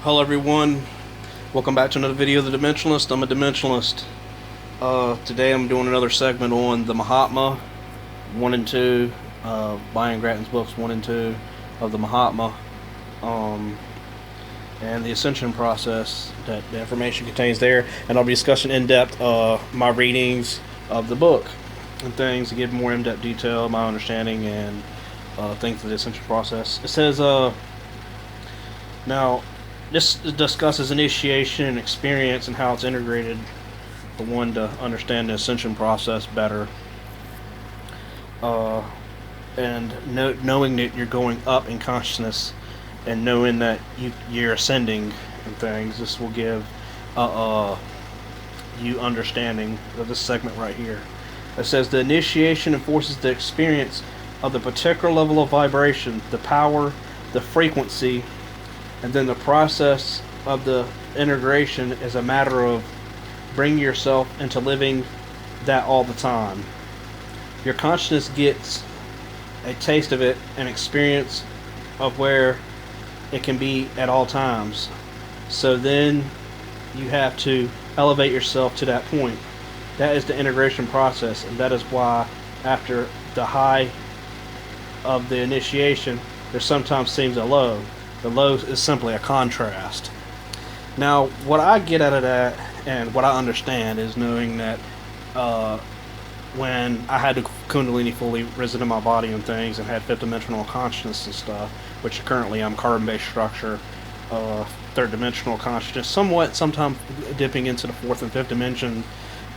Hello everyone, welcome back to another video of The Dimensionalist. I'm a Dimensionalist. Today I'm doing another segment on the Mahatma 1 and 2, Brian Grattan's books 1 and 2 of the Mahatma, and the Ascension process that the information contains there. And I'll be discussing in depth my readings of the book and things to give more in-depth detail, my understanding, and things of the Ascension process. It says, now, this discusses initiation and experience and how it's integrated for one to understand the ascension process better. And knowing that you're going up in consciousness and knowing that you're ascending and things, this will give you understanding of this segment right here. It says the initiation enforces the experience of the particular level of vibration, the power, the frequency, and then the process of the integration is a matter of bringing yourself into living that all the time. Your consciousness gets a taste of it, an experience of where it can be at all times. So then you have to elevate yourself to that point. That is the integration process, and that is why after the high of the initiation, there sometimes seems a low. The low is simply a contrast. Now, what I get out of that, and what I understand, is knowing that when I had the Kundalini fully risen in my body and things, and had fifth dimensional consciousness and stuff, which currently I'm carbon-based structure, third dimensional consciousness, somewhat, sometimes dipping into the fourth and fifth dimension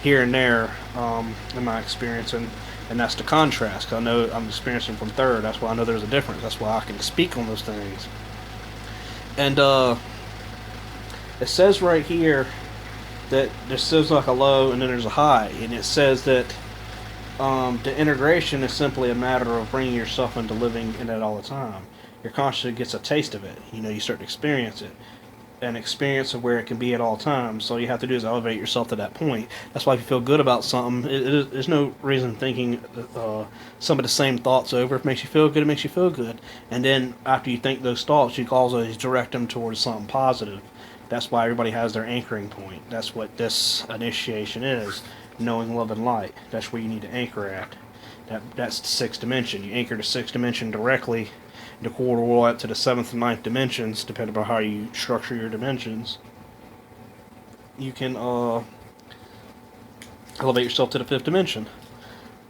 here and there in my experience, and that's the contrast. 'Cause I know I'm experiencing from third. That's why I know there's a difference. That's why I can speak on those things. And it says right here that there says like a low and then there's a high, and it says that the integration is simply a matter of bringing yourself into living in it all the time. Your consciousness gets a taste of it. You start to experience it, an experience of where it can be at all times. So all you have to do is elevate yourself to that point. That's why if you feel good about something, there's no reason thinking some of the same thoughts over. If it makes you feel good, it makes you feel good. And then after you think those thoughts, you can always direct them towards something positive. That's why everybody has their anchoring point. That's what this initiation is, knowing love and light. That's where you need to anchor at. That's the sixth dimension. You anchor the sixth dimension directly, the quarter will up to the seventh and ninth dimensions, depending on how you structure your dimensions. You can elevate yourself to the fifth dimension.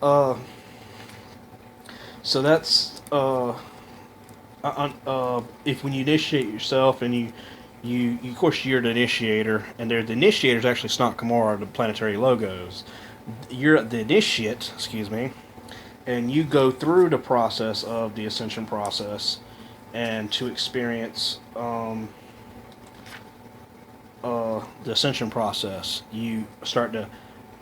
So that's if when you initiate yourself, and you of course you're the initiator, and the initiator is actually Snot Kamara, the planetary logos. You're the initiate, excuse me. And you go through the process of the ascension process, and to experience the ascension process, you start to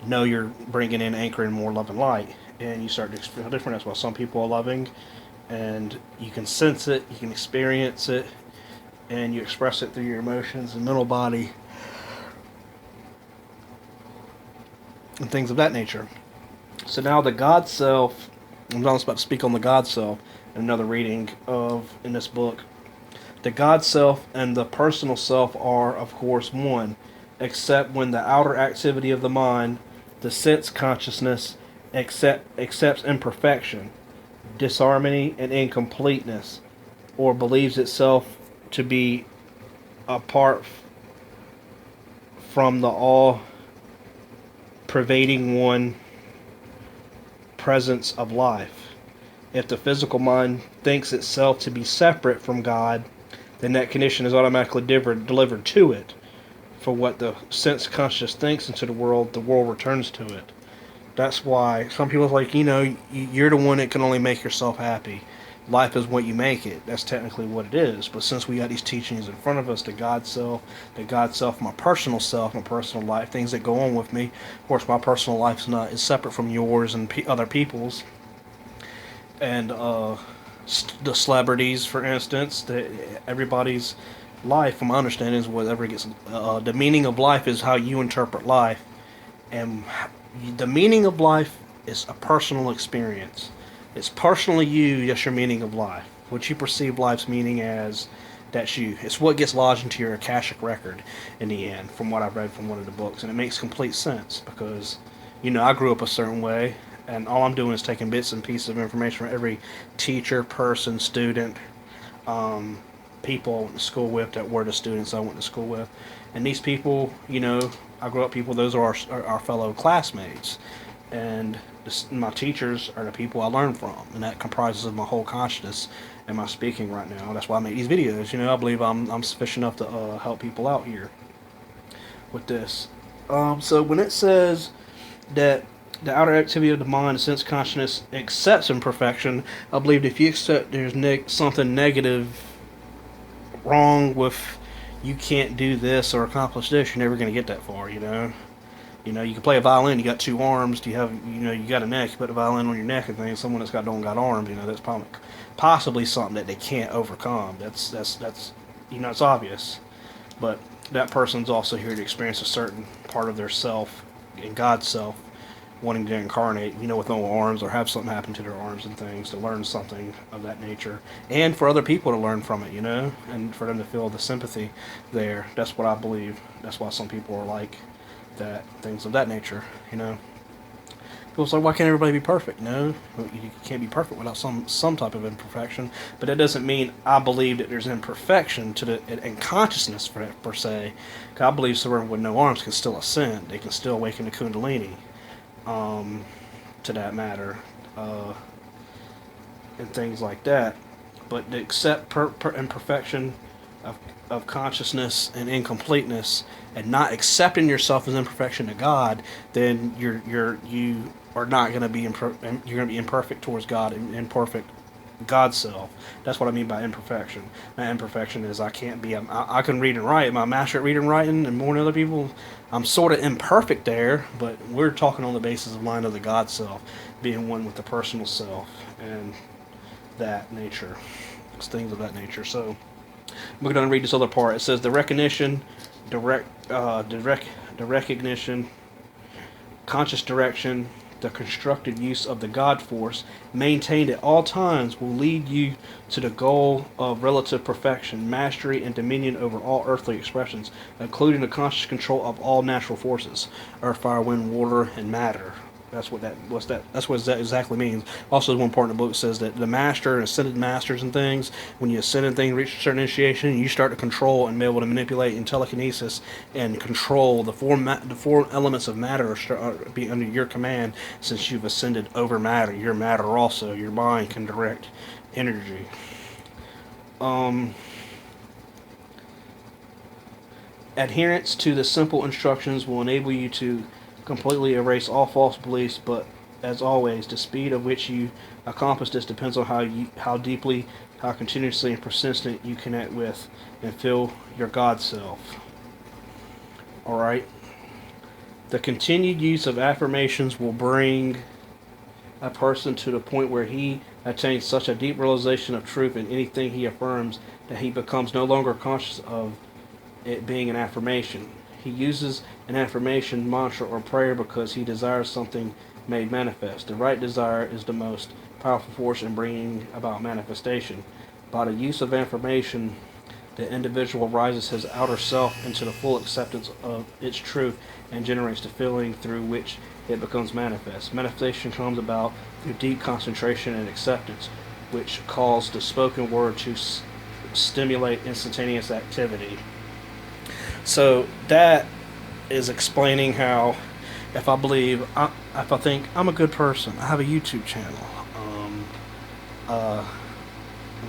know you're bringing in, anchoring more love and light, and you start to experience different. That's why some people are loving, and you can sense it, you can experience it, and you express it through your emotions and mental body and things of that nature. So now the God Self, I'm almost about to speak on the God Self in another reading in this book. The God Self and the personal self are, of course, one, except when the outer activity of the mind, the sense consciousness, accepts imperfection, disharmony, and incompleteness, or believes itself to be apart from the all-pervading one presence of life. If the physical mind thinks itself to be separate from God, then that condition is automatically delivered to it. For what the sense conscious thinks into the world returns to it. That's why some people are like, you're the one that can only make yourself happy. Life is what you make it. That's technically what it is. But since we got these teachings in front of us, the God Self, my personal life, things that go on with me. Of course, my personal life is separate from yours and other people's. And the celebrities, for instance, everybody's life, from my understanding, is whatever gets. The meaning of life is how you interpret life, and the meaning of life is a personal experience. It's personally you, that's your meaning of life. What you perceive life's meaning as That's you. It's what gets lodged into your Akashic record in the end, from what I've read from one of the books. And it makes complete sense because, I grew up a certain way, and all I'm doing is taking bits and pieces of information from every teacher, person, student, people I went to school with that were the students I went to school with. And these people, I grew up people, those are our fellow classmates. And my teachers are the people I learn from, and that comprises of my whole consciousness and my speaking right now. That's why I make these videos. I believe I'm sufficient enough to help people out here with this. So when it says that the outer activity of the mind, the sense consciousness, accepts imperfection, I believe if you accept there's something negative wrong with you can't do this or accomplish this, you're never going to get that far. You can play a violin. You got two arms. Do you have, you got a neck. You put the violin on your neck and things. Someone that's don't got arms, that's possibly something that they can't overcome. That's it's obvious. But that person's also here to experience a certain part of their self, and God's self, wanting to incarnate, with no arms, or have something happen to their arms and things, to learn something of that nature, and for other people to learn from it, and for them to feel the sympathy there. That's what I believe. That's why some people are like that, things of that nature. People say, why can't everybody be perfect? You can't be perfect without some type of imperfection. But that doesn't mean I believe that there's imperfection in consciousness per se. I believe someone with no arms can still ascend. They can still awaken the Kundalini, to that matter, and things like that. But to accept imperfection of consciousness and incompleteness, and not accepting yourself as imperfection to God, then you are not going to be you're going to be imperfect towards God and imperfect God's self. That's what I mean by imperfection. My imperfection is I can't be. I can read and write. My master at reading and writing, and more than other people, I'm sort of imperfect there. But we're talking on the basis of mind of the God self, being one with the personal self, and that nature, things of that nature. So we're going to read this other part. It says the recognition, the recognition, conscious direction, the constructed use of the God force, maintained at all times, will lead you to the goal of relative perfection, mastery, and dominion over all earthly expressions, including the conscious control of all natural forces, earth, fire, wind, water, and matter. That's what that exactly means. Also, one part in the book says that the master and ascended masters and things, when you ascend and things, reach a certain initiation, you start to control and be able to manipulate in telekinesis and control the four elements of matter are be under your command. Since you've ascended over matter, your matter also, your mind can direct energy. Adherence to the simple instructions will enable you to completely erase all false beliefs, but as always, the speed of which you accomplish this depends on how deeply, how continuously and persistent you connect with and feel your God self. Alright? The continued use of affirmations will bring a person to the point where he attains such a deep realization of truth in anything he affirms that he becomes no longer conscious of it being an affirmation. He uses an affirmation, mantra, or prayer because he desires something made manifest. The right desire is the most powerful force in bringing about manifestation. By the use of affirmation, the individual rises his outer self into the full acceptance of its truth and generates the feeling through which it becomes manifest. Manifestation comes about through deep concentration and acceptance, which calls the spoken word to stimulate instantaneous activity. So that is explaining how, if I think I'm a good person, I have a YouTube channel.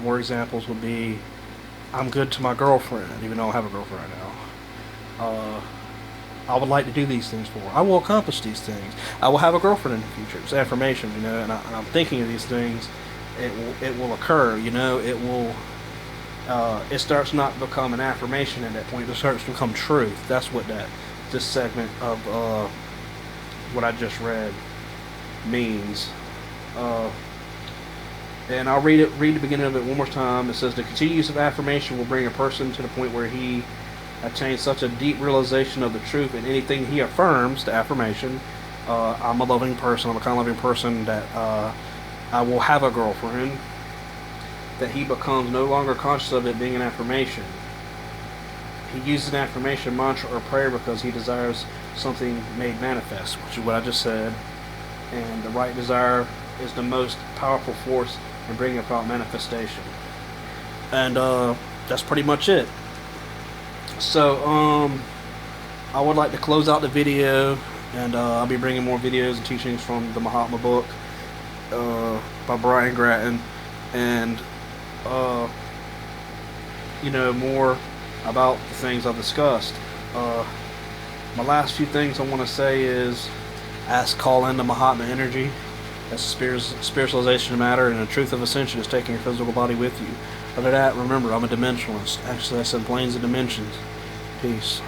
More examples would be, I'm good to my girlfriend, even though I have a girlfriend right now. I would like to do these things for her. I will accomplish these things. I will have a girlfriend in the future. It's affirmation, and I'm thinking of these things. It will occur, it will. It starts not to become an affirmation at that point. It starts to become truth. That's what this segment of what I just read means. And I'll read the beginning of it one more time. It says the continued use of affirmation will bring a person to the point where he attains such a deep realization of the truth in anything he affirms, the affirmation. I'm a loving person. I'm a kind of loving person that I will have a girlfriend. that he becomes no longer conscious of it being an affirmation. He uses an affirmation, mantra, or prayer because he desires something made manifest, which is what I just said. And the right desire is the most powerful force in bringing about manifestation. And that's pretty much it. So I would like to close out the video, and I'll be bringing more videos and teachings from the Mahatma book by Brian Grattan, and more about the things I've discussed. My last few things I want to say is call in the Mahatma energy. That's spiritualization of matter, and the truth of ascension is taking your physical body with you. Other than that, remember, I'm a dimensionalist. Actually, I said planes and dimensions. Peace.